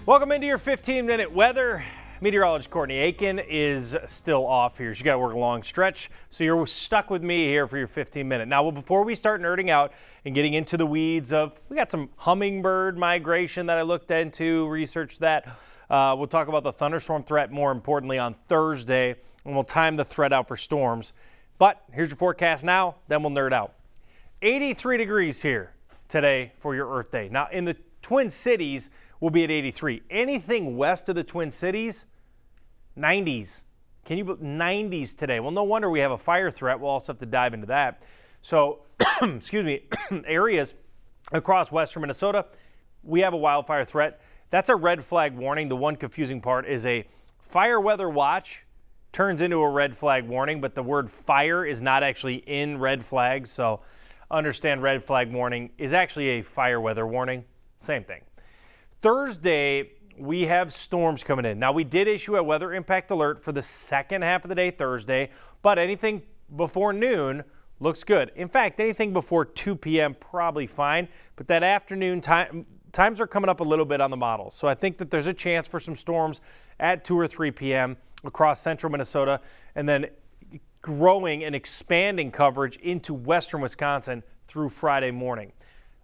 Welcome into your 15-minute weather. Meteorologist Courtney Aiken is still off here. She's got to work a long stretch, so you're stuck with me here for your 15-minute. Now, before we start nerding out and getting into the weeds of, we got some hummingbird migration that I looked into, researched that. We'll talk about the thunderstorm threat more importantly on Thursday, and we'll time the threat out for storms. But here's your forecast now, then we'll nerd out. 83 degrees here today for your Earth Day. Now, in the Twin Cities, we'll be at 83. Anything west of the Twin Cities, 90s. Can you believe 90s today? Well, no wonder we have a fire threat. We'll also have to dive into that. So, excuse me, areas across western Minnesota, we have a wildfire threat. That's a red flag warning. The one confusing part is a fire weather watch turns into a red flag warning, but the word fire is not actually in red flags. So understand red flag warning is actually a fire weather warning. Same thing. Thursday, we have storms coming in. Now, we did issue a weather impact alert for the second half of the day Thursday, but anything before noon looks good. In fact, anything before 2 p.m. probably fine, but that afternoon times are coming up a little bit on the model. So I think that there's a chance for some storms at 2 or 3 p.m. across central Minnesota, and then growing and expanding coverage into western Wisconsin through Friday morning.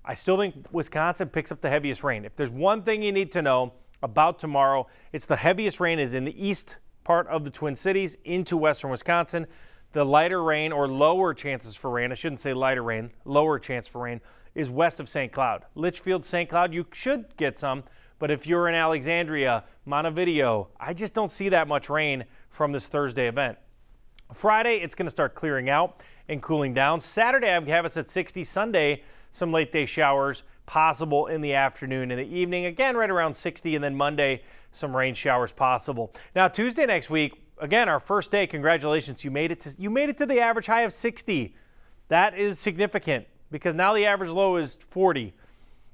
I still think Wisconsin picks up the heaviest rain. If there's one thing you need to know about tomorrow, it's the heaviest rain is in the east part of the Twin Cities into western Wisconsin. The lighter rain or lower chances for rain, I shouldn't say lighter rain, lower chance for rain, is west of St. Cloud. Litchfield, St. Cloud, you should get some, but if you're in Alexandria, Montevideo, I just don't see that much rain from this Thursday event. Friday, it's going to start clearing out and cooling down. Saturday, I have us at 60. Sunday, some late day showers possible in the afternoon and the evening. Again, right around 60. And then Monday, some rain showers possible. Now, Tuesday next week, again, our first day. Congratulations. You made it to the average high of 60. That is significant because now the average low is 40.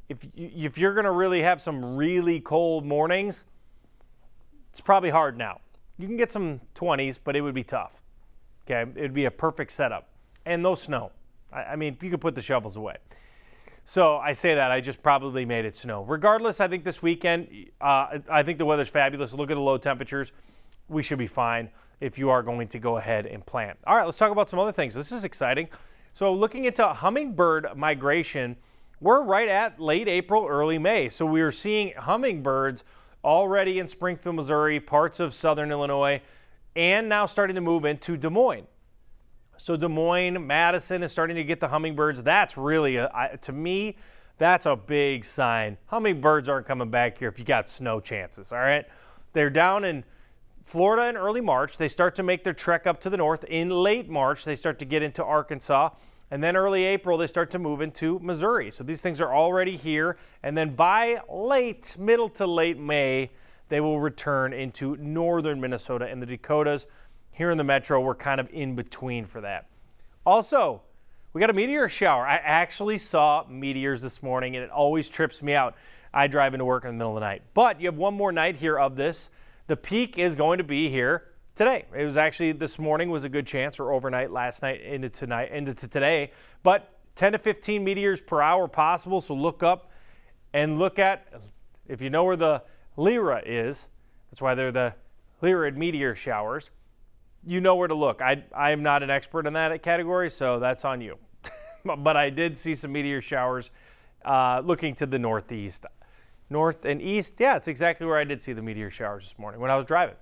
If you're going to really have some really cold mornings, it's probably hard now. You can get some 20s, but it would be tough. Okay, it would be a perfect setup. And no snow. I mean, you could put the shovels away. So I say that, I just probably made it snow. Regardless, I think this weekend, I think the weather's fabulous. Look at the low temperatures. We should be fine if you are going to go ahead and plant. All right, let's talk about some other things. This is exciting. So looking into hummingbird migration, we're right at late April, early May. So we are seeing hummingbirds already in Springfield, Missouri, parts of southern Illinois, and now starting to move into Des Moines. So Des Moines, Madison is starting to get the hummingbirds. That's really, to me, that's a big sign. Hummingbirds aren't coming back here if you got snow chances, all right? They're down in Florida in early March. They start to make their trek up to the north. In late March, they start to get into Arkansas. And then early April, they start to move into Missouri. So these things are already here. And then by middle to late May, they will return into northern Minnesota and the Dakotas. Here in the metro, we're kind of in between for that. Also, we got a meteor shower. I actually saw meteors this morning, and it always trips me out. I drive into work in the middle of the night. But you have one more night here of this. The peak is going to be here today. It was actually this morning was a good chance, or overnight last night into today. But 10 to 15 meteors per hour possible, so look up and look at, if you know where the Lyra is, that's why they're the Lyrid meteor showers. You know where to look. I am not an expert in that category, so that's on you. But I did see some meteor showers looking to the northeast. North and east, yeah, it's exactly where I did see the meteor showers this morning when I was driving.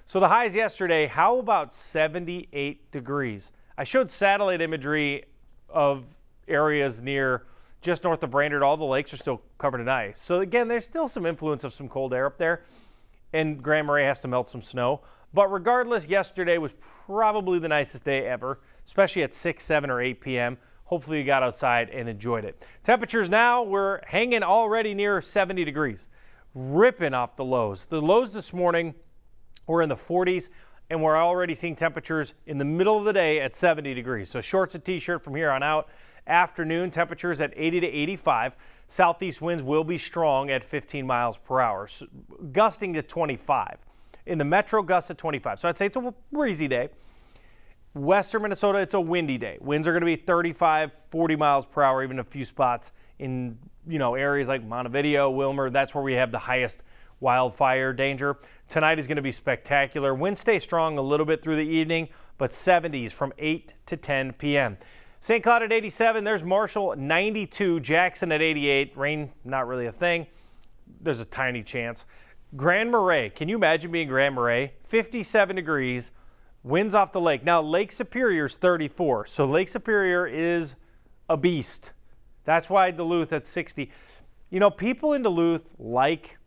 So the highs yesterday, how about 78 degrees? I showed satellite imagery of areas near just north of Brainerd. All the lakes are still covered in ice. So again, there's still some influence of some cold air up there, and Grand Marais has to melt some snow. But regardless, yesterday was probably the nicest day ever, especially at 6, 7, or 8 p.m. Hopefully you got outside and enjoyed it. Temperatures now, we're hanging already near 70 degrees, ripping off the lows. The lows this morning were in the 40s, and we're already seeing temperatures in the middle of the day at 70 degrees. So shorts and t-shirt from here on out. Afternoon temperatures at 80 to 85. Southeast winds will be strong at 15 miles per hour, gusting to 25. In the metro, gusts at 25. So I'd say it's a breezy day. Western Minnesota, it's a windy day. Winds are going to be 35, 40 miles per hour, even a few spots in areas like Montevideo, Wilmer. That's where we have the highest wildfire danger. Tonight is going to be spectacular. Winds stay strong a little bit through the evening, but 70s from 8 to 10 p.m. St. Cloud at 87. There's Marshall 92. Jackson at 88. Rain, not really a thing. There's a tiny chance. Grand Marais. Can you imagine being Grand Marais? 57 degrees. Winds off the lake. Now, Lake Superior is 34. So Lake Superior is a beast. That's why Duluth at 60. You know, people in Duluth like,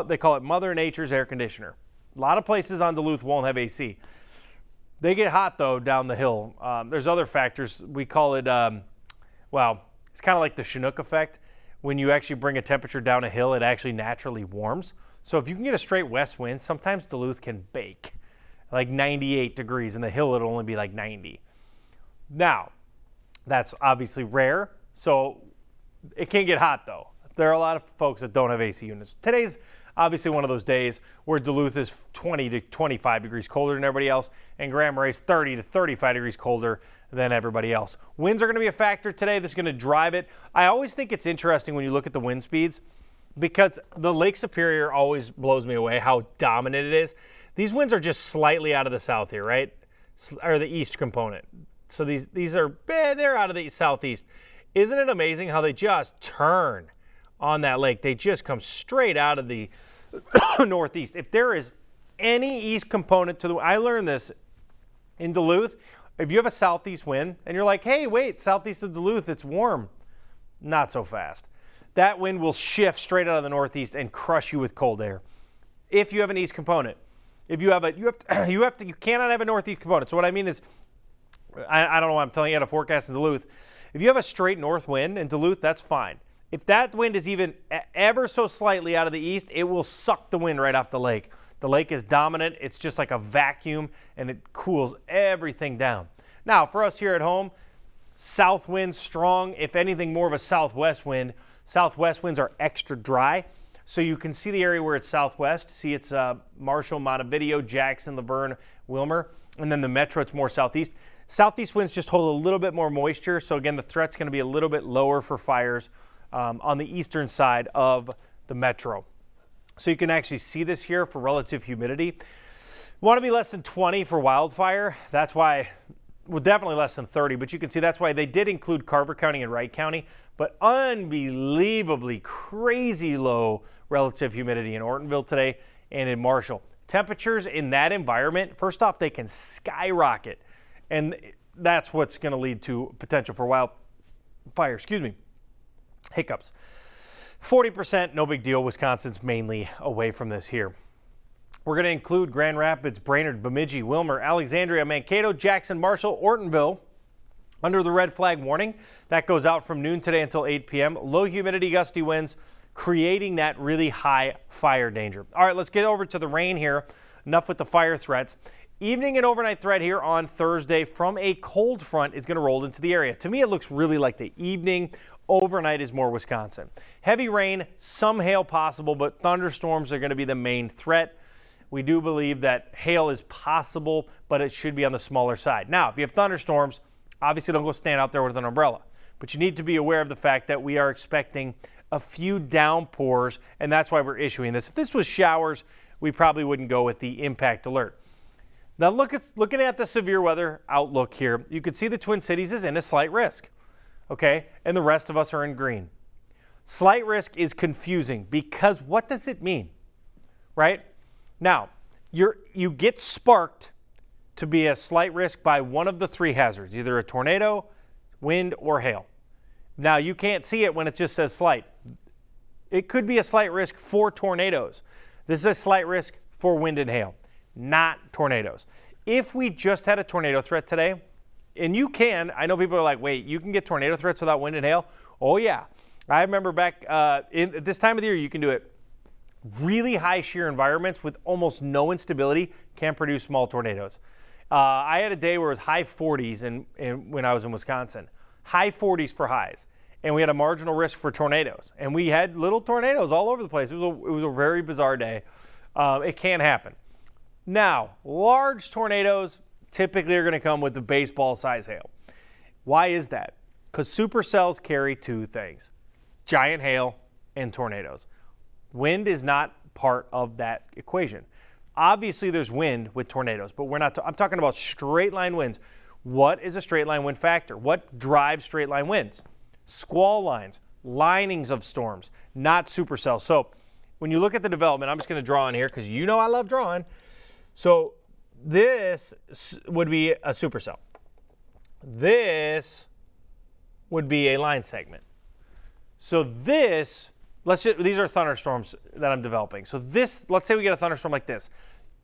they call it Mother Nature's air conditioner. A lot of places on Duluth won't have AC. They get hot, though, down the hill. There's other factors. We call it, well, it's kind of like the Chinook effect. When you actually bring a temperature down a hill, it actually naturally warms. So if you can get a straight west wind, sometimes Duluth can bake like 98 degrees. In the hill, it'll only be like 90. Now, that's obviously rare, so it can get hot, though. There are a lot of folks that don't have AC units. Today's obviously one of those days where Duluth is 20 to 25 degrees colder than everybody else, and Grand Marais is 30 to 35 degrees colder than everybody else. Winds are going to be a factor today. That's going to drive it. I always think it's interesting when you look at the wind speeds because the Lake Superior always blows me away how dominant it is. These winds are just slightly out of the south here, right? Or the east component. So these are, they're out of the southeast. Isn't it amazing how they just turn on that lake? They just come straight out of the northeast. If there is any east component to I learned this in Duluth. If you have a southeast wind and you're like, hey, wait, southeast of Duluth, it's warm. Not so fast. That wind will shift straight out of the northeast and crush you with cold air. If you have an east component, if you have you cannot have a northeast component. So what I mean is, I don't know why I'm telling you how to forecast in Duluth. If you have a straight north wind in Duluth, that's fine. If that wind is even ever so slightly out of the east, it will suck the wind right off the lake. The lake is dominant. It's just like a vacuum, and it cools everything down. Now, for us here at home, south wind strong. If anything, more of a southwest wind. Southwest winds are extra dry, so you can see the area where it's southwest. See, it's Marshall, Montevideo, Jackson, Laverne, Wilmer, and then the metro, it's more southeast. Southeast winds just hold a little bit more moisture, so again, the threat's going to be a little bit lower for fires on the eastern side of the metro. So you can actually see this here for relative humidity. Want to be less than 20 for wildfire. That's why, well, definitely less than 30, but you can see that's why they did include Carver County and Wright County, but unbelievably crazy low relative humidity in Ortonville today and in Marshall. Temperatures in that environment, first off, they can skyrocket, and that's what's going to lead to potential for wildfire, hiccups. 40%, no big deal. Wisconsin's mainly away from this here. We're going to include Grand Rapids, Brainerd, Bemidji, Wilmer, Alexandria, Mankato, Jackson, Marshall, Ortonville under the red flag warning. That goes out from noon today until 8 p.m. Low humidity, gusty winds, creating that really high fire danger. All right, let's get over to the rain here. Enough with the fire threats. Evening and overnight threat here on Thursday from a cold front is going to roll into the area. To me, it looks really like the evening. Overnight is more Wisconsin. Heavy rain, some hail possible, but thunderstorms are going to be the main threat. We do believe that hail is possible, but it should be on the smaller side. Now, if you have thunderstorms, obviously don't go stand out there with an umbrella. But you need to be aware of the fact that we are expecting a few downpours, and that's why we're issuing this. If this was showers, we probably wouldn't go with the impact alert. Now, looking at the severe weather outlook here, you can see the Twin Cities is in a slight risk. Okay, and the rest of us are in green. Slight risk is confusing because what does it mean, right? Now, you get sparked to be a slight risk by one of the three hazards, either a tornado, wind, or hail. Now, you can't see it when it just says slight. It could be a slight risk for tornadoes. This is a slight risk for wind and hail, not tornadoes. If we just had a tornado threat today, and you can, I know people are like, wait, you can get tornado threats without wind and hail? Oh, yeah. I remember back at this time of the year, you can do it. Really high shear environments with almost no instability can produce small tornadoes. I had a day where it was high 40s when I was in Wisconsin. High 40s for highs. And we had a marginal risk for tornadoes. And we had little tornadoes all over the place. It was a very bizarre day. It can happen. Now, large tornadoes typically are going to come with the baseball size hail. Why is that? Because supercells carry two things, giant hail and tornadoes. Wind is not part of that equation. Obviously, there's wind with tornadoes, but I'm talking about straight line winds. What is a straight line wind factor? What drives straight line winds? Squall lines, linings of storms, not supercells. So when you look at the development, I'm just going to draw on here because you know I love drawing. So this would be a supercell. This would be a line segment. So these are thunderstorms that I'm developing. So let's say we get a thunderstorm like this.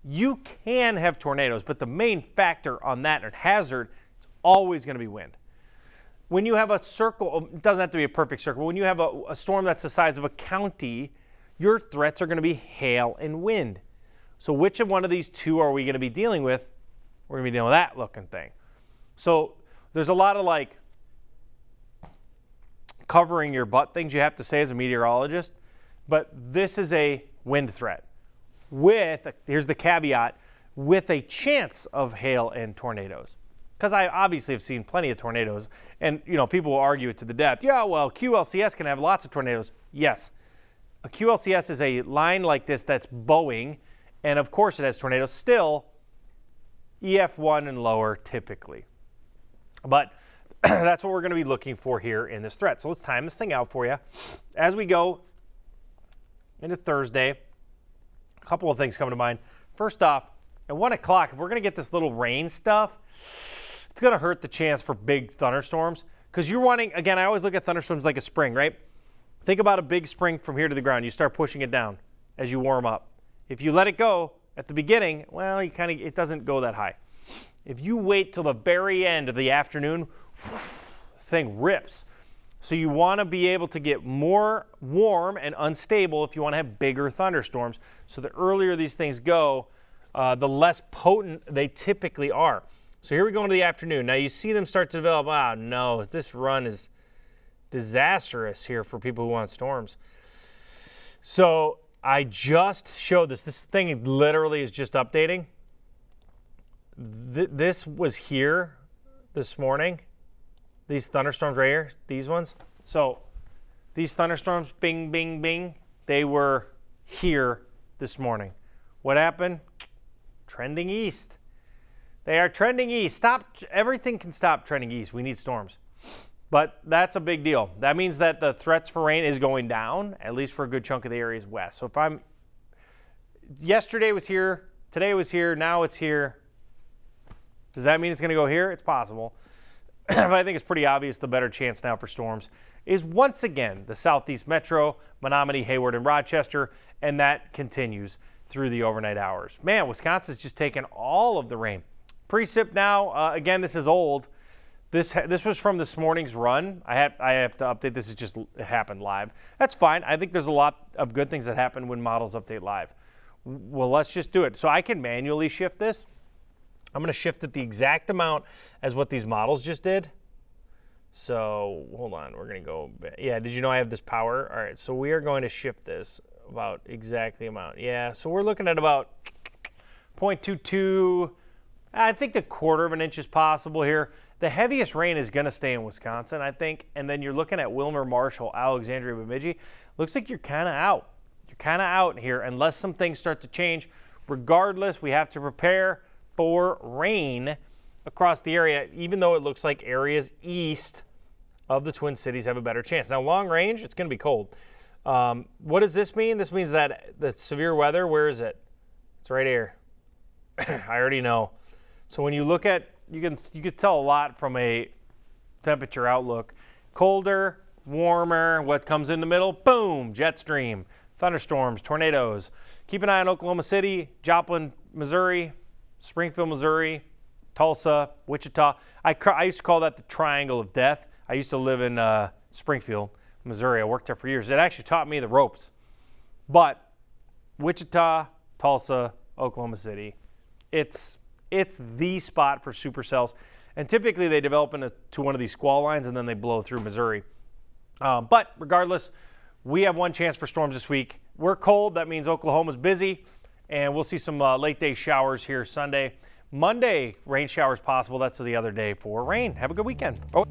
You can have tornadoes, but the main factor on that and hazard is always going to be wind. When you have a circle, it doesn't have to be a perfect circle, but when you have a storm that's the size of a county, your threats are going to be hail and wind. So which of one of these two are we going to be dealing with? We're going to be dealing with that looking thing. So there's a lot of like covering your butt things you have to say as a meteorologist, but this is a wind threat with, here's the caveat, with a chance of hail and tornadoes. Because I obviously have seen plenty of tornadoes, and people will argue it to the death. Yeah, well, QLCS can have lots of tornadoes. Yes. A QLCS is a line like this that's bowing, and of course it has tornadoes. Still, EF1 and lower typically. But that's what we're going to be looking for here in this threat. So let's time this thing out for you. As we go into Thursday, a couple of things come to mind. First off, at 1 o'clock, if we're going to get this little rain stuff, it's going to hurt the chance for big thunderstorms. Because you're wanting, again, I always look at thunderstorms like a spring, right? Think about a big spring from here to the ground. You start pushing it down as you warm up. If you let it go at the beginning, well, it doesn't go that high. If you wait till the very end of the afternoon, thing rips. So you want to be able to get more warm and unstable if you want to have bigger thunderstorms. So the earlier these things go, the less potent they typically are. So here we go into the afternoon. Now you see them start to develop. Ah, no, this run is disastrous here for people who want storms. So I just showed this. This thing literally is just updating. This was here this morning. These thunderstorms right here, these ones. So these thunderstorms, bing, bing, bing, they were here this morning. What happened? Trending east. They are trending east. Everything can stop trending east. We need storms. But that's a big deal. That means that the threats for rain is going down, at least for a good chunk of the areas west. So yesterday was here, today was here, now it's here. Does that mean it's going to go here? It's possible. But I think it's pretty obvious the better chance now for storms is once again the Southeast Metro, Menominee, Hayward, and Rochester, and that continues through the overnight hours. Man, Wisconsin's just taken all of the rain. Precip now, again, this is old. This was from this morning's run. I have to update this. It happened live. That's fine. I think there's a lot of good things that happen when models update live. Well, let's just do it. So I can manually shift this. I'm going to shift it the exact amount as what these models just did. So hold on. We're going to go. Yeah, did you know I have this power? All right, so we are going to shift this about exact the amount. Yeah, so we're looking at about 0.22. I think a quarter of an inch is possible here. The heaviest rain is going to stay in Wisconsin, I think. And then you're looking at Wilmer, Marshall, Alexandria, Bemidji. Looks like you're kind of out. You're kind of out here unless some things start to change. Regardless, we have to prepare for rain across the area, even though it looks like areas east of the Twin Cities have a better chance. Now, long range, it's going to be cold. What does this mean? This means that the severe weather, where is it? It's right here. I already know. So when you look at, you can tell a lot from a temperature outlook. Colder, warmer, what comes in the middle? Boom, jet stream, thunderstorms, tornadoes. Keep an eye on Oklahoma City, Joplin, Missouri, Springfield, Missouri, Tulsa, Wichita. I used to call that the triangle of death. I used to live in Springfield, Missouri. I worked there for years. It actually taught me the ropes. But Wichita, Tulsa, Oklahoma City, it's the spot for supercells. And typically they develop to one of these squall lines and then they blow through Missouri. But regardless, we have one chance for storms this week. We're cold. That means Oklahoma's busy. And we'll see some late day showers here Sunday. Monday, rain showers possible. That's the other day for rain. Have a good weekend. Oh.